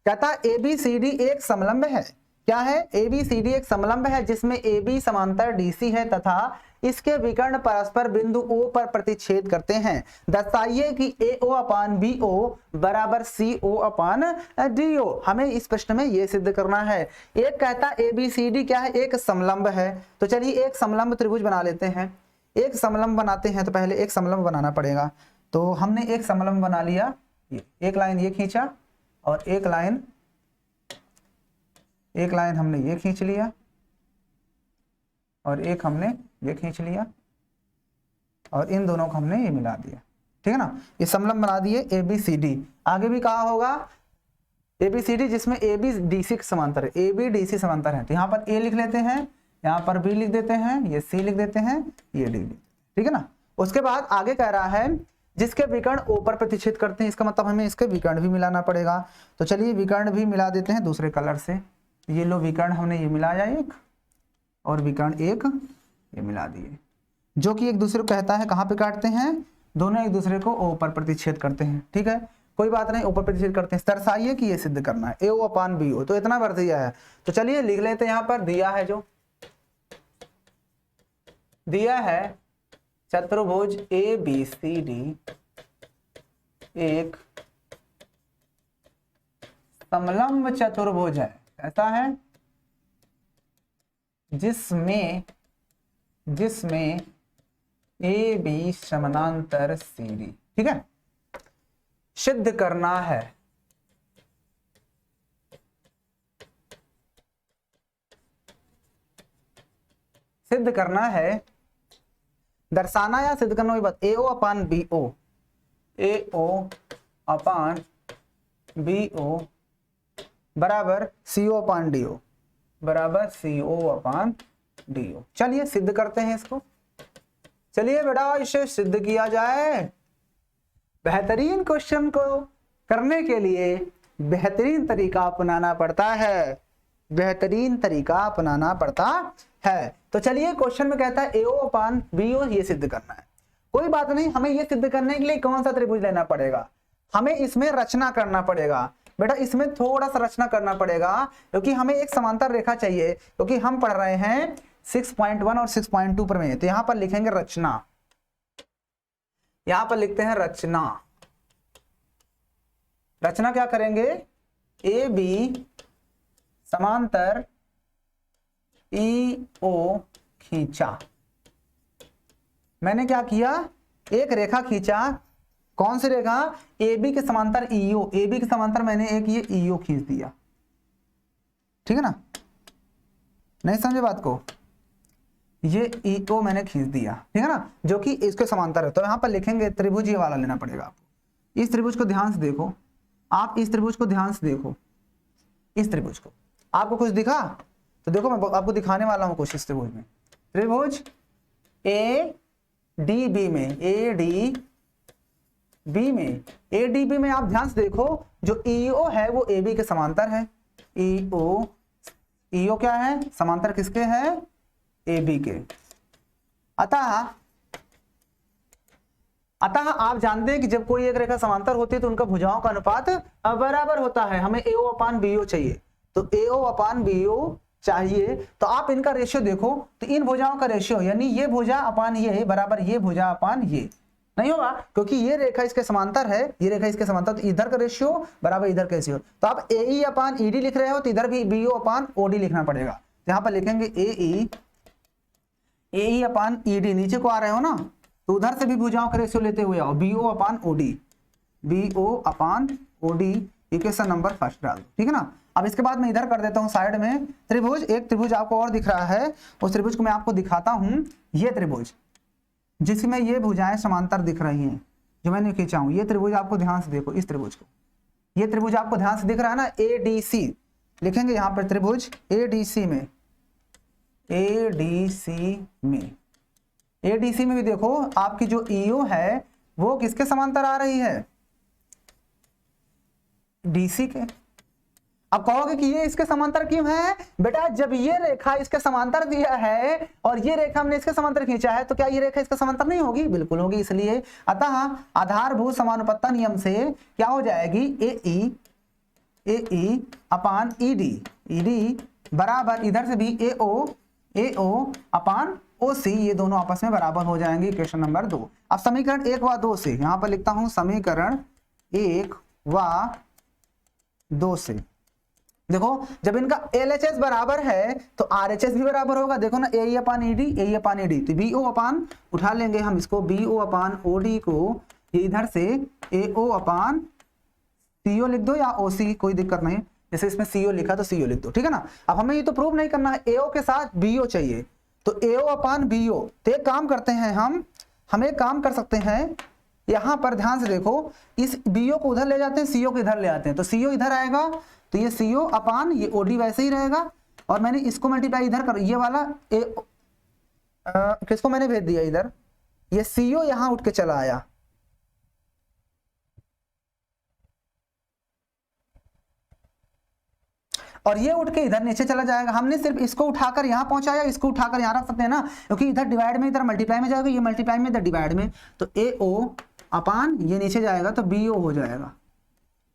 [SPEAKER 1] कहता ABCD एक समलंब है। क्या है? ABCD एक समलंब है जिसमें AB समांतर DC है तथा इसके विकर्ण परस्पर बिंदु O पर प्रतिच्छेद करते हैं। दर्शाइए कि AO अपान BO बराबर CO अपान DO। हमें इस प्रश्न में यह सिद्ध करना है। एक कहता ABCD क्या है? एक समलंब है। तो चलिए एक समलंब त्रिभुज बना लेते हैं। एक समलंब बनाते हैं तो पहले एक समलंब बनाना पड़ेगा। तो हमने एक समलंब बना लिया, एक लाइन ये खींचा और एक लाइन हमने ये खींच लिया और एक हमने ये खींच लिया और इन दोनों को हमने ये मिला दिया। ठीक है ना, ये समलंब बना दिए ABCD। आगे भी कहा होगा ABCD जिसमें AB DC समांतर है, AB DC समांतर है। तो यहाँ पर A लिख लेते हैं, यहाँ पर B लिख देते हैं, ये C लिख देते हैं, ये D लिख देते हैं। ठीक है ना। उसके बाद आगे कह रहा है जिसके विकर्ण O पर प्रतिच्छेद करते हैं, इसका मतलब हमें इसके विकर्ण भी मिलाना पड़ेगा। तो चलिए विकर्ण भी मिला देते हैं दूसरे कलर से। ये लो विकर्ण हमने ये मिलाया एक और विकर्ण एक ये मिला दिए, जो कि एक दूसरे को कहता है कहाँ पे काटते हैं, दोनों एक दूसरे को O पर प्रतिच्छेद करते हैं। ठीक है, कोई बात नहीं, O पर प्रतिच्छेद करते हैं। दर्शाइए कि ये सिद्ध करना है AO अपान BO। तो इतना भर दिया है, तो चलिए लिख लेते हैं। यहाँ पर दिया है, जो दिया है चतुर्भुज ABCD एक समलंब चतुर्भुज है। ऐसा है जिसमें AB समानांतर CD। ठीक है, सिद्ध करना है। सिद्ध करना है, दर्शाना या सिद्ध करना वही बात। AO अपान BO, AO अपान BO बराबर CO अपान DO बराबर CO अपान DO। चलिए सिद्ध करते हैं इसको। चलिए बेटा इसे सिद्ध किया जाए। बेहतरीन क्वेश्चन को करने के लिए बेहतरीन तरीका अपनाना पड़ता है, बेहतरीन तरीका अपनाना पड़ता है। तो चलिए क्वेश्चन में कहता है AO अपान BO ये सिद्ध करना है। कोई बात नहीं, हमें ये सिद्ध करने के लिए कौन सा त्रिभुज लेना पड़ेगा, हमें इसमें रचना करना पड़ेगा। बेटा इसमें थोड़ा सा रचना करना पड़ेगा क्योंकि हमें एक समांतर रेखा चाहिए, क्योंकि हम पढ़ रहे हैं 6.1 और 6.2 पर में। तो यहां पर लिखेंगे रचना, यहां पर लिखते हैं रचना। रचना क्या करेंगे, AB समांतर EO खींचा। मैंने क्या किया, एक रेखा खींचा। कौन सी रेखा, AB के समांतर EO, AB के समांतर मैंने एक ये EO खींच दिया। ठीक है ना, नहीं समझे बात को, ये EO मैंने खींच दिया। ठीक है ना, जो कि इसके समांतर है। तो यहां पर लिखेंगे त्रिभुज ये वाला लेना पड़ेगा आपको। इस त्रिभुज को ध्यान से देखो, आप इस त्रिभुज को ध्यान से देखो। इस त्रिभुज को आपको कुछ दिखा तो देखो, मैं आपको दिखाने वाला हूं कुछ। इस त्रिभुज में, त्रिभुज ADB में, ADB में आप ध्यान से देखो, जो EO है वो AB के समांतर है। EO क्या है, समांतर किसके है, AB के। अतः आप जानते हैं कि जब कोई एक रेखा समांतर होती है तो उनका भुजाओं का अनुपात बराबर होता है। हमें AO अपान BO चाहिए, तो AO अपान BO चाहिए। तो आप इनका रेशियो देखो, तो इन भुजाओं का रेशियो यानी ये भुजा अपान ये बराबर ये भुजा अपान ये नहीं होगा, क्योंकि ये रेखा इसके समांतर है, ये रेखा इसके समांतर। तो इधर का रेशियो बराबर इधर का रेशियो। तो आप AE अपान ED लिख रहे हो तो इधर भी BO अपान OD लिखना पड़ेगा। यहाँ पर लिखेंगे AE अपान ED, नीचे को आ रहे हो ना, तो उधर से भी भुजाओं का रेशियो लेते हुए आओ, BO अपान OD। इक्वेशन नंबर फर्स्ट डाल दो। ठीक है ना। अब इसके बाद मैं इधर कर देता हूं साइड में त्रिभुज। एक त्रिभुज आपको और दिख रहा है, उस त्रिभुज को मैं आपको दिखाता हूं। ये त्रिभुज जिसमें ये भुजाएं समांतर दिख रही हैं, जो मैंने खींचा हूं, ये त्रिभुज आपको ध्यान से देखो। इस त्रिभुज को ये त्रिभुज आपको ध्यान से दिख रहा है ना, ADC लिखेंगे यहाँ पर, त्रिभुज ADC में, ADC में भी देखो आपकी जो EO है वो किसके समांतर आ रही है, DC के। अब कहोगे कि ये इसके समांतर क्यों है, बेटा जब ये रेखा इसके समांतर दिया है और ये रेखा हमने इसके समांतर खींचा है तो क्या ये रेखा इसके समांतर नहीं होगी, बिल्कुल होगी। इसलिए अतः आधारभूत समानुपातता नियम से क्या हो जाएगी, AE अपान ED बराबर इधर से भी AO अपान OC, ये दोनों आपस में बराबर हो जाएंगे। Question number 2। अब समीकरण 1 व 2 से, यहां पर लिखता हूं समीकरण 1 व 2 से, देखो जब इनका LHS बराबर है तो RHS भी बराबर होगा। देखो ना, AE अपान ED, तो BO अपान उठा लेंगे हम इसको, BO अपान OD को, ये इधर से AO अपान CO लिख दो या OC, कोई दिक्कत नहीं, जैसे इसमें CO लिखा तो CO लिख दो, ठीक है ना। अब हमें ये तो प्रूव नहीं करना है, AO के साथ BO चाहिए, तो AO अपान BO, तो एक काम करते हैं हम एक काम कर सकते हैं, यहां पर ध्यान से देखो, इस BO को उधर ले जाते हैं, CO को इधर ले आते हैं, तो CO इधर आएगा, तो ये CO अपान ये OD वैसे ही रहेगा, और मैंने इसको मल्टीप्लाई इधर कर, ये वाला किसको मैंने भेज दिया इधर, ये CO यहां उठ के चला आया, और ये उठ के इधर नीचे चला जाएगा। हमने सिर्फ इसको उठाकर यहाँ पहुंचाया, इसको उठाकर यहाँ रख सकते हैं ना, क्योंकि इधर डिवाइड में इधर मल्टीप्लाई में जाएगा, ये मल्टीप्लाई में इधर डिवाइड में, तो AO अपान ये नीचे जाएगा तो BO हो जाएगा,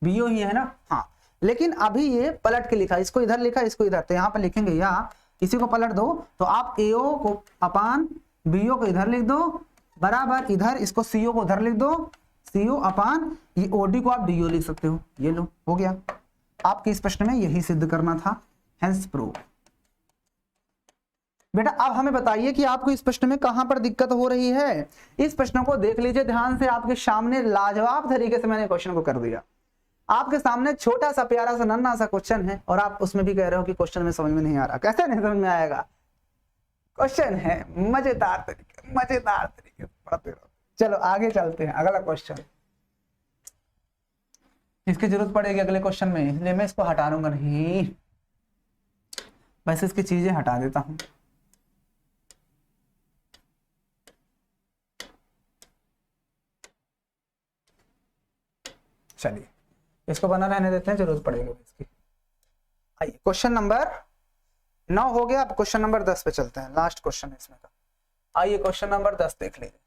[SPEAKER 1] BO ही है ना। हाँ, लेकिन अभी ये पलट के लिखा, इसको इधर लिखा, इसको इधर, तो यहाँ पर लिखेंगे या इसी को पलट दो, तो आप AO को अपान BO को इधर लिख दो, बराबर इधर इसको CO को उधर लिख दो, CO अपान ये OD को आप DO लिख सकते हो, ये लो हो गया। आपके इस प्रश्न में यही सिद्ध करना था, हेंस प्रूव। बेटा अब हमें बताइए कि आपको इस प्रश्न में कहां पर दिक्कत हो रही है। इस प्रश्न को देख लीजिए ध्यान से, आपके सामने लाजवाब तरीके से मैंने क्वेश्चन को कर दिया। आपके सामने छोटा सा प्यारा सा नन्हा सा क्वेश्चन है और आप उसमें भी कह रहे हो कि क्वेश्चन में समझ में नहीं आ रहा। कैसे नहीं समझ में आएगा, क्वेश्चन है मजेदार तरीके पढ़ते रहो। चलो आगे चलते हैं, अगला क्वेश्चन, इसकी जरूरत पड़ेगी अगले क्वेश्चन में, इसलिए मैं इसको हटा दूंगा नहीं, बस इसकी चीजें हटा देता हूं। चलिए इसको बना रहने देते हैं, जरूरत पड़ेगी इसकी। आइए क्वेश्चन नंबर 9 हो गया, अब क्वेश्चन नंबर 10 पे चलते हैं, लास्ट क्वेश्चन है इसमें का। आइए क्वेश्चन नंबर 10 देख लीजिए।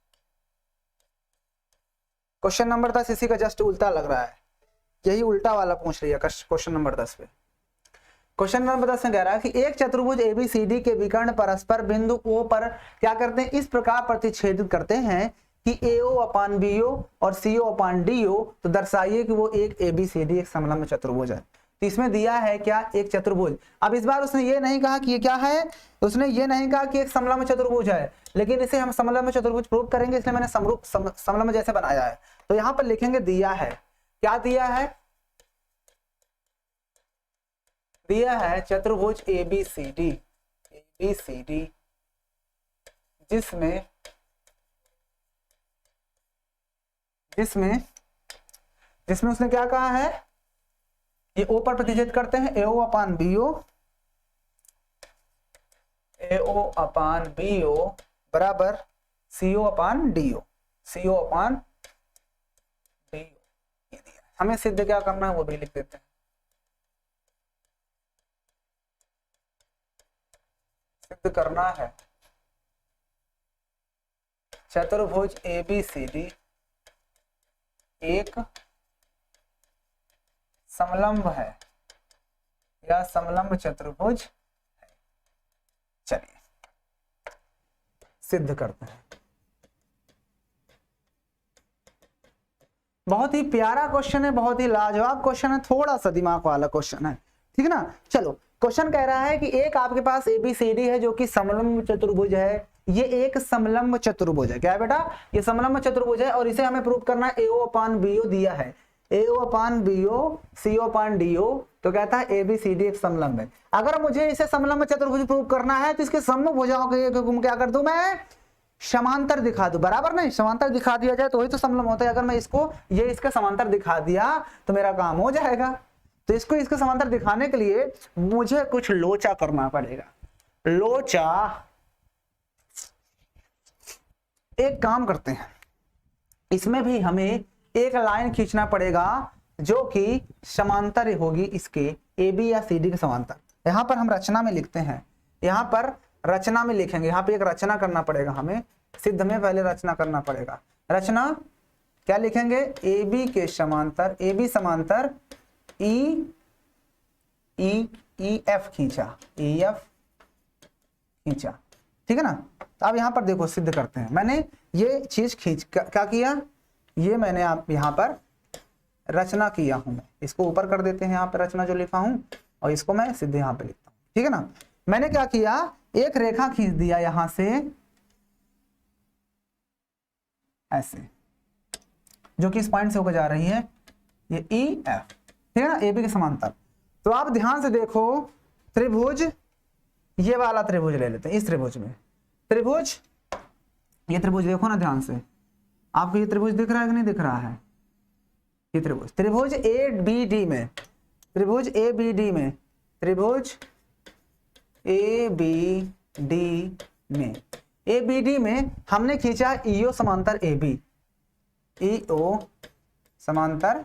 [SPEAKER 1] क्वेश्चन नंबर 10 इसी का जस्ट उल्टा लग रहा है, यही उल्टा वाला पूछ रही है क्वेश्चन नंबर 10 पे। क्वेश्चन नंबर 10 में कह रहा है कि एक चतुर्भुज ABCD के विकर्ण परस्पर बिंदु O पर क्या करते हैं, इस प्रकार प्रतिच्छेदित करते हैं कि AO अपान BO और CO अपान DO, तो दर्शाइए कि वो एक ABCD एक समलंब चतुर्भुज है। तो इसमें दिया है क्या, एक चतुर्भुज। अब इस बार उसने ये नहीं कहा कि ये क्या है, उसने ये नहीं कहा कि एक समलंब चतुर्भुज है, लेकिन इसे हम समलंब चतुर्भुज प्रूव करेंगे, इसलिए मैंने समलंब जैसे बनाया है। तो यहाँ पर लिखेंगे दिया है, क्या दिया है, दिया है चतुर्भुज ABCD जिसमें उसने क्या कहा है, ये O पर प्रतिच्छेद करते हैं, AO अपान BO बराबर CO अपान DO, हमें सिद्ध क्या करना है वो भी लिख देते हैं। सिद्ध करना है चतुर्भुज ABCD एक समलंब है या समलंब चतुर्भुज है। चलिए सिद्ध करते हैं। बहुत ही प्यारा क्वेश्चन है, बहुत ही लाजवाब क्वेश्चन है, थोड़ा सा दिमाग वाला क्वेश्चन है, ठीक है ना। चलो क्वेश्चन कह रहा है कि एक आपके पास ABCD है जो कि समलंब चतुर्भुज है, ये एक समलंब चतुर्भुज है। क्या है बेटा, ये समलंब चतुर्भुज है और इसे हमें प्रूव करना है। AO अपान BO दिया है, AO upon BO CO upon DO, तो कहता है ABCD एक समलंब है। अगर मुझे इसे समलंब चतुर्भुज प्रूव करना है तो इसके समभुजाओं के क्या कर दूं मैं, समांतर दिखा दो, बराबर नहीं, समांतर दिखा दिया जाए तो वही तो समलंब होता है। अगर मैं इसको ये इसके समांतर दिखा दिया तो मेरा काम हो जाएगा। तो इसको इसके समांतर दिखाने के लिए मुझे कुछ लोचा करना पड़ेगा। लोचा, एक काम करते हैं, इसमें भी हमें एक लाइन खींचना पड़ेगा जो कि समांतर होगी इसके ए बी या सी डी के समांतर। यहां पर हम रचना में लिखते हैं, यहां पर रचना में लिखेंगे, यहां पे एक रचना करना पड़ेगा हमें, सिद्ध में पहले रचना करना पड़ेगा। रचना क्या लिखेंगे, ए बी के समांतर, ए बी समांतर ई ई ई एफ खींचा, ई एफ खींचा, ठीक है ना। तो अब यहां पर देखो सिद्ध करते हैं। मैंने ये चीज खींच क्या किया, ये मैंने आप यहां पर रचना किया हूं, इसको ऊपर कर देते हैं, यहाँ पे रचना जो लिखा हूं, और इसको मैं सीधे यहाँ पे लिखता हूं, ठीक है ना। मैंने क्या किया, एक रेखा खींच दिया यहां से ऐसे, जो कि इस पॉइंट से होकर जा रही है, ये ई एफ, ठीक है ना, ए बी के समांतर। तो आप ध्यान से देखो, त्रिभुज, ये वाला त्रिभुज ले लेते हैं, इस त्रिभुज में त्रिभुज, ये त्रिभुज देखो ना ध्यान से, आपको ये त्रिभुज दिख रहा है कि नहीं दिख रहा है, ये त्रिभुज, त्रिभुज ए बी डी में, त्रिभुज ए बी डी में, त्रिभुज ए बी डी में, ए बी डी में हमने खींचा ईओ समांतर ए बी, ईओ समांतर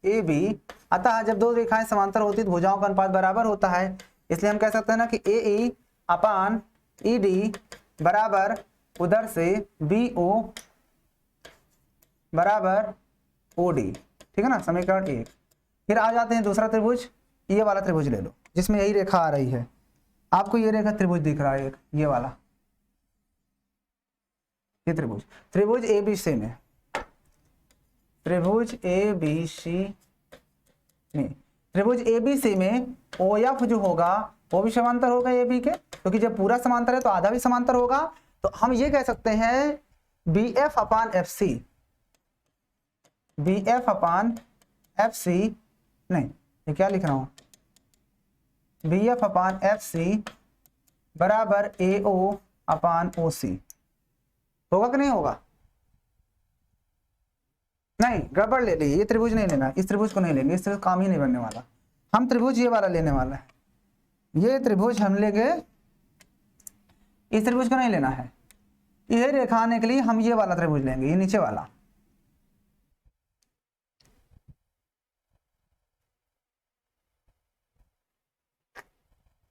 [SPEAKER 1] ए बी। अतः जब दो रेखाएं समांतर होती है तो भुजाओं का अनुपात बराबर होता है, इसलिए हम कह सकते हैं ना कि ए ई अपान ई डी बराबर उधर से बी ओ बराबर ओ डी, ठीक है ना, समीकरण 1। फिर आ जाते हैं दूसरा त्रिभुज, ये वाला त्रिभुज ले लो जिसमें यही रेखा आ रही है, आपको ये रेखा त्रिभुज दिख रहा है एक, ये वाला, ये त्रिभुज, त्रिभुज ए बी सी में, त्रिभुज ए बी सी में, त्रिभुज ए बी सी में ओ एफ जो होगा वो भी समांतर होगा ए बी के, क्योंकि जब पूरा समांतर है तो आधा भी समांतर होगा। तो हम ये कह सकते हैं B F upon F C, B F upon F C, नहीं ये क्या लिख रहा हूं, B F upon F C बराबर ए ओ अपान ओ सी, होगा कि नहीं होगा, नहीं गड़बड़ ले ली, ये त्रिभुज नहीं लेना, इस त्रिभुज को नहीं लेंगे, इस त्रिभुज काम ही नहीं बनने वाला, हम त्रिभुज ये वाला लेने वाला है, ये त्रिभुज हम लेंगे, इस त्रिभुज को नहीं लेना है, यह रेखा आने के लिए हम ये वाला त्रिभुज लेंगे, ये नीचे वाला।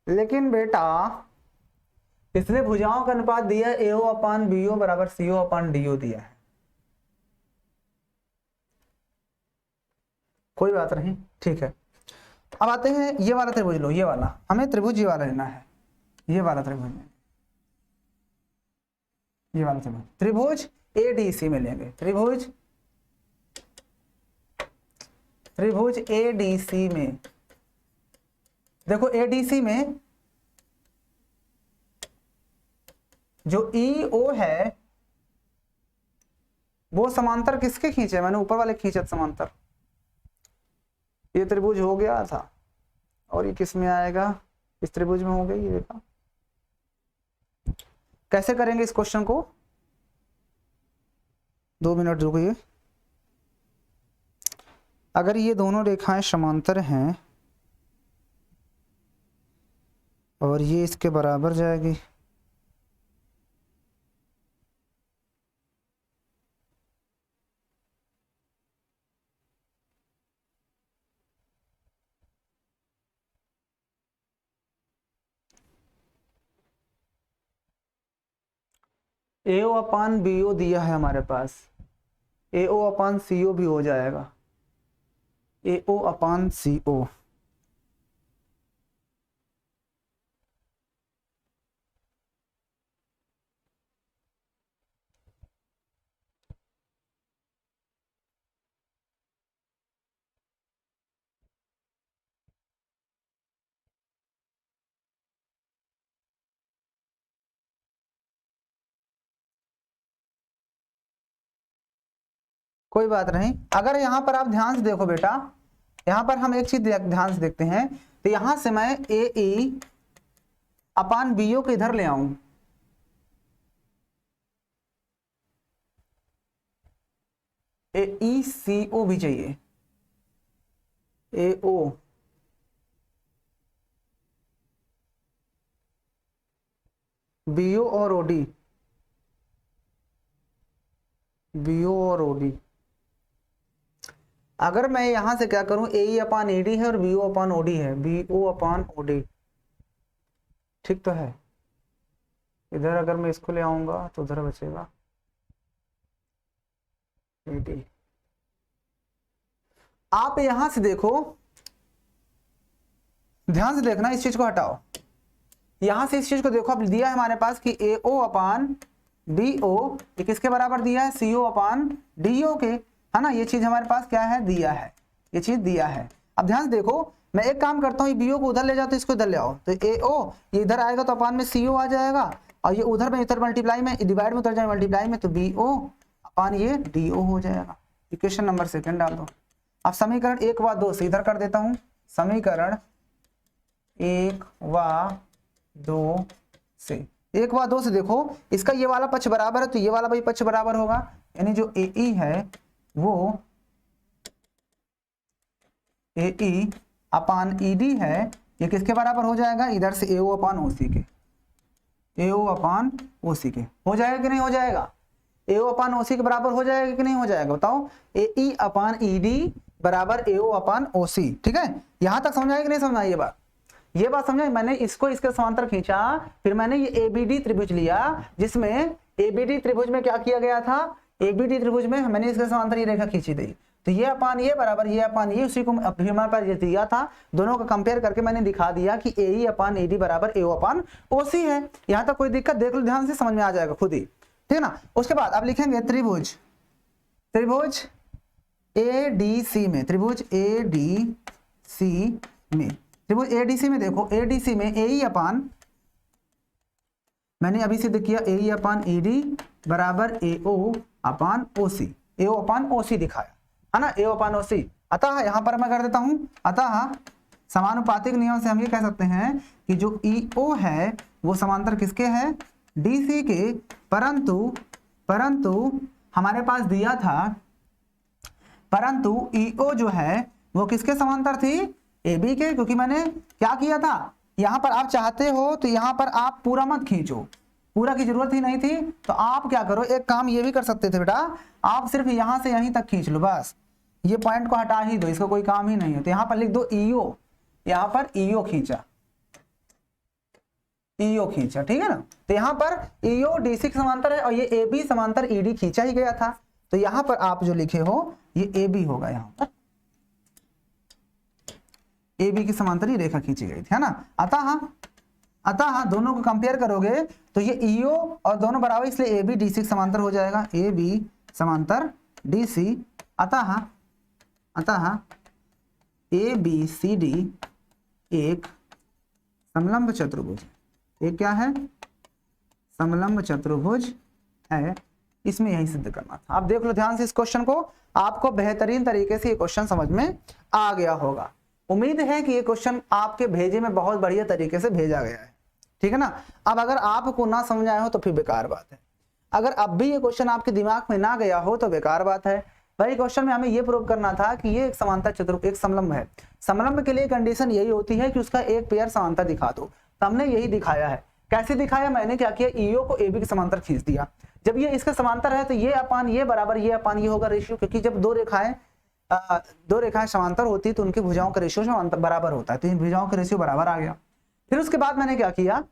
[SPEAKER 1] लेकिन बेटा इसने भुजाओं का अनुपात दिया है एओ अपान बीओ बराबर सीओ अपान डीओ दिया है, कोई बात नहीं, ठीक है। अब आते हैं ये वाला त्रिभुज लो, ये वाला, हमें त्रिभुज ये वाला लेना है, ये वाला त्रिभुज, ये वाला त्रिभुज, त्रिभुज एडीसी में लेंगे, त्रिभुज, त्रिभुज एडीसी में, देखो एडीसी में जो ईओ है वो समांतर किसके खींचे, मैंने ऊपर वाले खींचे समांतर, ये त्रिभुज हो गया था, और ये किस में आएगा, इस त्रिभुज में हो गई, ये देखा। कैसे करेंगे इस क्वेश्चन को, 2 मिनट रुकिए। अगर ये दोनों रेखाएं समांतर हैं और ये इसके बराबर जाएगी, एओ अपान बीओ दिया है हमारे पास, एओ अपान सीओ भी हो जाएगा, एओ अपान सीओ, कोई बात नहीं। अगर यहाँ पर आप ध्यान से देखो बेटा, यहाँ पर हम एक चीज ध्यान से देखते हैं, तो यहां से मैं ए ई अपान बीओ को इधर ले आऊं, AECO भी चाहिए, AO, BO और OD, BO और OD। अगर मैं यहां से क्या करूं, AE अपान AD है और BO अपान OD है, BO अपान OD, ठीक तो है। इधर अगर मैं इसको ले आऊंगा तो उधर बचेगा AD। आप यहां से देखो, ध्यान से देखना, इस चीज को हटाओ, यहां से इस चीज को देखो। अब दिया है हमारे पास कि AO अपान BO ये किसके बराबर दिया है, CO अपान DO के, है ना। ये चीज हमारे पास क्या है, दिया है, ये चीज दिया है। अब ध्यान से देखो, मैं एक काम करता हूँ, BO को उधर ले जाओ तो इसको इधर ले आओ, तो AO ये इधर आएगा तो अपान में CO आ जाएगा, और ये उधर में इधर मल्टीप्लाई में, डिवाइड में उधर जाए मल्टीप्लाई में, तो BO अपान ये DO हो जाएगा। इक्वेशन नंबर सेकंड डाल दो। अब समीकरण 1 व 2 से इधर कर देता हूं, समीकरण 1 व 2 से, 1 व 2 से देखो, इसका ये वाला पक्ष बराबर है तो ये वाला भी पक्ष बराबर होगा, यानी जो AE है वो AE अपान ED है, ये किसके बराबर हो जाएगा, इधर से AO अपान OC के, AO अपान OC के हो जाएगा कि नहीं हो जाएगा, AO अपान OC के बराबर हो जाएगा कि नहीं हो जाएगा, बताओ। AE अपान ED बराबर AO अपान OC, ठीक है। यहां तक समझ आई कि नहीं समझ आई ये बात समझ आई। मैंने इसको इसके समांतर खींचा, फिर मैंने ये ABD त्रिभुज लिया, जिसमें ABD त्रिभुज में क्या किया गया था, ABD त्रिभुज में मैंने इसके समांतर ये रेखा खींची थी, तो ये अपान ये बराबर ये अपान ये, उसी को हमारे पास ये दिया था, दोनों को कंपेयर करके मैंने दिखा दिया कि AE अपान AD बराबर AO अपान OC है। यहां तक कोई दिक्कत, देख लो ध्यान से, समझ में आ जाएगा खुद ही, ठीक है ना। उसके बाद अब लिखेंगे त्रिभुज, त्रिभुज ADC में, त्रिभुज ADC में, त्रिभुज ADC में देखो, ADC में AE अपान, मैंने अभी सिद्ध किया, AE अपान AD बराबर AO अपान OC, AO अपान OC दिखाया, है ना, AO अपान OC। अतः यहां पर मैं कर देता हूं, अतः समानुपातिक नियम से हम ये कह सकते हैं कि जो EO है वो समांतर किसके है, DC के, परंतु हमारे पास दिया था, परंतु EO जो है वो किसके समांतर थी, AB के, क्योंकि मैंने क्या किया था, यहां पर आप चाहते हो तो यहां पर आप पूरा मत खींचो, पूरा की जरूरत ही नहीं थी, तो आप क्या करो, एक काम ये भी कर सकते थे बेटा, आप सिर्फ यहां से यहीं तक खींच लो, बस ये पॉइंट को हटा ही दो, इसका कोई काम ही नहीं है, तो यहां पर लिख दो EO, यहां पर EO खींचा, EO खींचा, ठीक है ना। तो यहां पर EO DC के समांतर है और ये AB समांतर ED खींचा ही गया था, तो यहां पर आप जो लिखे हो ये AB होगा, यहां पर AB की समांतर ही रेखा खींची गई थी, है ना। अतः दोनों को कंपेयर करोगे तो ये EO और दोनों बराबर, इसलिए AB DC के समांतर हो जाएगा, AB समांतर DC। अतः ABCD एक समलंब चतुर्भुज, एक क्या है, समलंब चतुर्भुज है, इसमें यही सिद्ध करना था। आप देख लो ध्यान से इस क्वेश्चन को, आपको बेहतरीन तरीके से ये क्वेश्चन समझ में आ गया होगा। उम्मीद है कि ये क्वेश्चन आपके भेजे में बहुत बढ़िया तरीके से भेजा गया है, ठीक है ना। अब अगर आपको ना समझ आया हो तो फिर बेकार बात है, अगर अब भी ये क्वेश्चन आपके दिमाग में ना गया हो तो बेकार बात है। भाई क्वेश्चन में हमें ये प्रूव करना था कि ये एक समांतर चतुर्भुज, एक समलंब है, समलंब के लिए कंडीशन यही होती है कि उसका एक पेयर समांतर दिखा दो, तो हमने यही दिखाया है। कैसे दिखाया, मैंने क्या किया, EO को AB के समांतर खींच दिया, जब ये इसके समांतर है तो ये अपान ये बराबर ये अपान ये होगा रेशियो, क्योंकि जब दो रेखाएं समांतर होती है तो उनकी भुजाओं का रेशियो बराबर होता है, तो इन भुजाओं का रेशियो बराबर आ गया। फिर उसके बाद मैंने क्या किया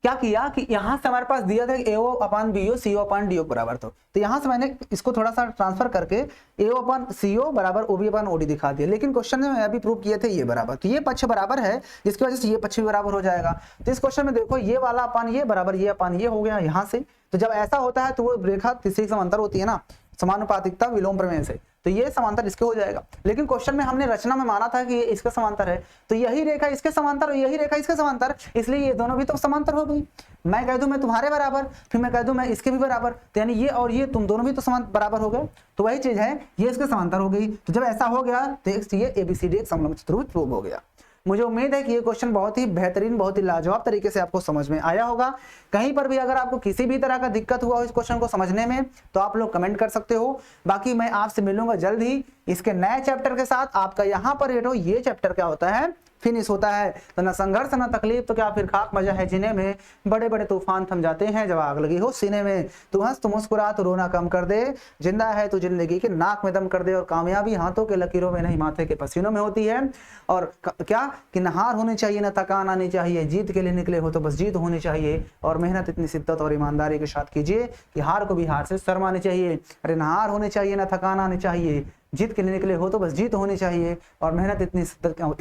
[SPEAKER 1] कि यहां से हमारे पास दिया था AO upon BO CO upon DO बराबर, तो यहां से मैंने इसको थोड़ा सा ट्रांसफर करके AO अपान CO बराबर OB अपान OD दिखा दिया, लेकिन क्वेश्चन में अभी प्रूव किए थे ये बराबर, तो ये पक्ष बराबर है जिसकी वजह से ये पक्ष भी बराबर हो जाएगा। तो इस क्वेश्चन में देखो ये वाला अपान ये बराबर ये अपान ये हो गया यहां से, तो जब ऐसा होता है तो वो रेखा तीसरी समांतर होती है ना, समानुपातिकता विलोम प्रमेय से, तो ये समांतर इसके हो जाएगा। लेकिन क्वेश्चन में हमने रचना में माना था कि ये इसका समांतर है, तो यही रेखा इसके समांतर और यही रेखा इसके समांतर, इसलिए ये दोनों भी तो समांतर हो गई। मैं कह दूं मैं तुम्हारे बराबर, फिर मैं कह दूं मैं इसके भी बराबर, तो यानी ये और ये तुम दोनों भी तो समांतर बराबर हो गए, तो वही चीज है ये इसके समांतर हो गई। तो जब ऐसा हो गया तो ये ABCD एक समलंब चतुर्भुज प्रूव हो गया। मुझे उम्मीद है कि ये क्वेश्चन बहुत ही बेहतरीन, बहुत ही लाजवाब तरीके से आपको समझ में आया होगा। कहीं पर भी अगर आपको किसी भी तरह का दिक्कत हुआ हो इस क्वेश्चन को समझने में तो आप लोग कमेंट कर सकते हो। बाकी मैं आपसे मिलूंगा जल्द ही इसके नए चैप्टर के साथ। आपका यहाँ पर ये चैप्टर क्या होता है, फिनिश होता है। तो ना संघर्ष ना तकलीफ तो क्या फिर खाक मजा है जीने में, बड़े बड़े तूफान थम जाते हैं जब आग लगी हो सीने में। तू हंस तू मुस्कुरा तो रोना कम कर दे, जिंदा है तो जिंदगी के नाक में दम कर दे। और कामयाबी हाथों के लकीरों में नहीं माथे के पसीनों में होती है। और क्या कि न हार होनी चाहिए न थकान आनी चाहिए, जीत के लिए निकले हो तो बस जीत होनी चाहिए। और मेहनत इतनी शिद्दत और ईमानदारी के साथ कीजिए कि हार को भी हार से शर्म आनी चाहिए। अरे न हार होनी चाहिए न थकान आनी चाहिए, जीत के लिए निकले हो तो बस जीत होनी चाहिए। और मेहनत इतनी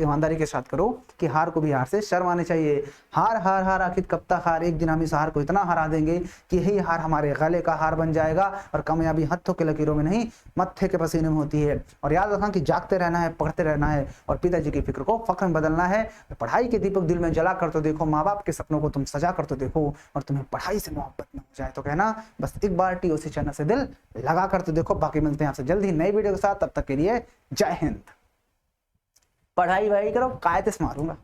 [SPEAKER 1] ईमानदारी के साथ करो कि हार को भी हार से शर्म आनी चाहिए। हार हार हार आखिर कब तक हार, एक दिन हम इस हार को इतना हरा देंगे कि यही हार हमारे गले का हार बन जाएगा। और कामयाबी हाथों के लकीरों में नहीं मत्थे के पसीने में होती है। और याद रखना कि जागते रहना है, पढ़ते रहना है और पिताजी की फिक्र को फख्र में बदलना है। पढ़ाई के दीपक दिल में जला कर तो देखो, माँ बाप के सपनों को तुम सजा कर तो देखो। और तुम्हें पढ़ाई से मोहब्बत न हो जाए तो कहना बस एक बार TOC चैनल से दिल लगा कर तो देखो। बाकी मिलते हैं आपसे जल्द ही नई वीडियो के साथ, तब तक के लिए जय हिंद। पढ़ाई वही करो, कायदे से मारूंगा।